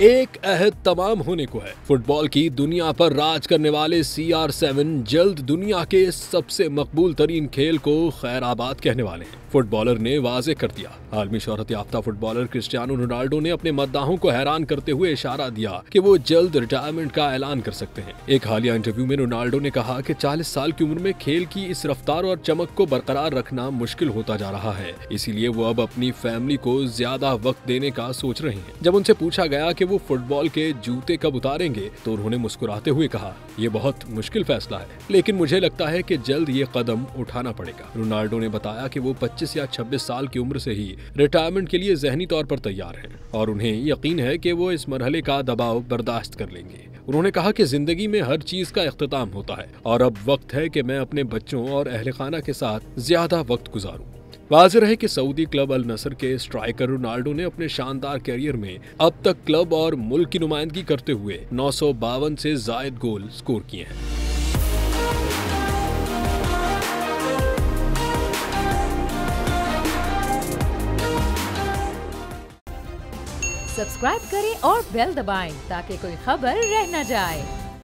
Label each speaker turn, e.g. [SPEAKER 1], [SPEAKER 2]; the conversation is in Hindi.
[SPEAKER 1] एक अहद तमाम होने को है। फुटबॉल की दुनिया पर राज करने वाले CR7 जल्द दुनिया के सबसे मकबूल तरीन खेल को खैराबाद कहने वाले हैं। फुटबॉलर ने वाजे कर दिया। आलमी शोहरत याफ्ता फुटबॉलर क्रिस्टियानो रोनाल्डो ने अपने मद्दाहों को हैरान करते हुए इशारा दिया कि वो जल्द रिटायरमेंट का ऐलान कर सकते हैं। एक हालिया इंटरव्यू में रोनाल्डो ने कहा कि 40 साल की उम्र में खेल की इस रफ्तार और चमक को बरकरार रखना मुश्किल होता जा रहा है, इसीलिए वो अब अपनी फैमिली को ज्यादा वक्त देने का सोच रहे हैं। जब उनसे पूछा गया कि वो फुटबॉल के जूते कब उतारेंगे तो उन्होंने मुस्कुराते हुए कहा, ये बहुत मुश्किल फैसला है, लेकिन मुझे लगता है कि जल्द ये कदम उठाना पड़ेगा। रोनाल्डो ने बताया कि वो 25 या 26 साल की उम्र से ही रिटायरमेंट के लिए ज़हनी तौर पर तैयार हैं और उन्हें यकीन है कि वो इस मरहले का दबाव बर्दाश्त कर लेंगे। उन्होंने कहा कि जिंदगी में हर चीज का इख्तिताम होता है और अब वक्त है कि मैं अपने बच्चों और अहले खाना के साथ ज्यादा वक्त गुजारूं। वाज़ेह है कि सऊदी क्लब अल नसर के स्ट्राइकर रोनाल्डो ने अपने शानदार कैरियर में अब तक क्लब और मुल्क की नुमाइंदगी करते हुए 952 से जायद गोल स्कोर किए हैं।
[SPEAKER 2] सब्सक्राइब करें और बेल दबाएं ताकि कोई खबर रह न जाए।